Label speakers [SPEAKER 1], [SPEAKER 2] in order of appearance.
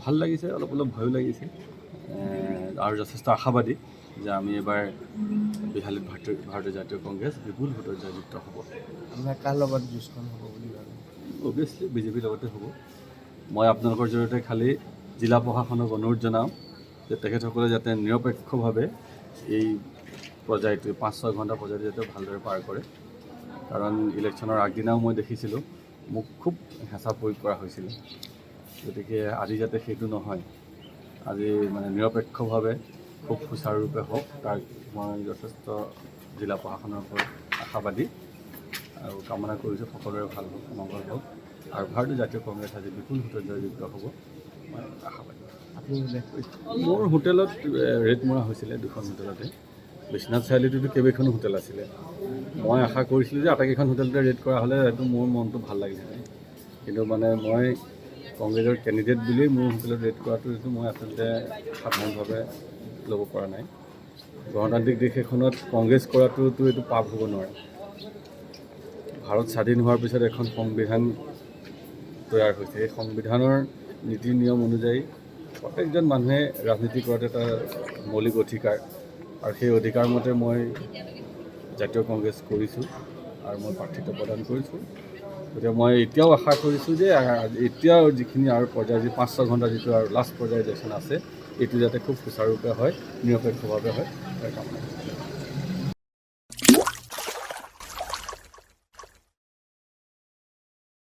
[SPEAKER 1] ভাল লাগিছে, অলপ অলপ ভয়ো লাগিছে আৰু যথেষ্ট আশাবাদী যে আমি এবাৰ বিহালীত ভাৰতীয় জাতীয় কংগ্ৰেছ বিপুল ভোটত জয়যুক্ত হ'ব।
[SPEAKER 2] আপোনাৰ কাৰ লগত যুঁজখন হ'ব বুলি ভাবে?
[SPEAKER 1] অভিয়াছলি বিজেপিৰ লগতে হ'ব। মই আপোনালোকৰ জৰিয়তে খালী জিলা প্ৰশাসনক অনুৰোধ জনাওঁ যে তেখেতসকলে যাতে নিৰপেক্ষভাৱে এই পৰ্যায়টো 5-6 ঘণ্টা পৰ্যায়টো যাতে ভালদৰে পাৰ কৰে। কাৰণ ইলেকশ্যনৰ আগদিনাও মই দেখিছিলোঁ মোক খুব হেঁচা প্ৰয়োগ কৰা হৈছিল। গতিকে আজি যাতে সেইটো নহয়, আজি মানে নিৰপেক্ষভাৱে খুব সুচাৰুৰূপে হওক, তাক মই যথেষ্ট জিলা প্ৰশাসনৰ ওপৰত আশাবাদী আৰু কামনা কৰিছোঁ সকলোৰে ভাল হওক, মংগল হওক আৰু ভাৰতীয় জাতীয় কংগ্ৰেছ আজি বিপুল ভোটত জয়যুক্ত হ'ব মই আশাবাদী।
[SPEAKER 2] আপুনি উল্লেখ কৰিছে
[SPEAKER 1] মোৰ হোটেলত ৰেড মৰা হৈছিলে, 2খন হোটেলতে। বিশ্বনাথ চাৰিআলিটোতো কেইবাখনো হোটেল আছিলে। মই আশা কৰিছিলোঁ যে আটাইকেইখন হোটেলতে ৰেড কৰা হ'লে হয়তো মোৰ মনটো ভাল লাগিছিলে, কিন্তু মানে মই কংগ্ৰেছৰ কেণ্ডিডেট বুলিয়েই মোৰ হোটেলত ৰেড কৰাটো এইটো মই আচলতে সাধাৰণভাৱে ল'ব পৰা নাই। গণতান্ত্ৰিক দেশ এখনত কংগ্ৰেছ কৰাটোতো এইটো পাপ হ'ব নোৱাৰে। ভাৰত স্বাধীন হোৱাৰ পিছত এখন সংবিধান তৈয়াৰ হৈছে। এই সংবিধানৰ নীতি নিয়ম অনুযায়ী প্ৰত্যেকজন মানুহে ৰাজনীতি কৰাটো এটা মৌলিক অধিকাৰ আৰু সেই অধিকাৰ মতে মই জাতীয় কংগ্ৰেছ কৰিছোঁ আৰু মই প্ৰাৰ্থিত্ব প্ৰদান কৰিছোঁ। গতিকে মই এতিয়াও আশা কৰিছোঁ যে এতিয়াও যিখিনি আৰু পৰ্যায় যি 5-6 ঘণ্টা যিটো আৰু লাষ্ট পৰ্যায়ৰ ইলেকশ্যন আছে, এইটো যাতে খুব সুচাৰুৰূপে হয়, নিৰপেক্ষভাৱে হয়, তাৰ কামনা কৰিছোঁ।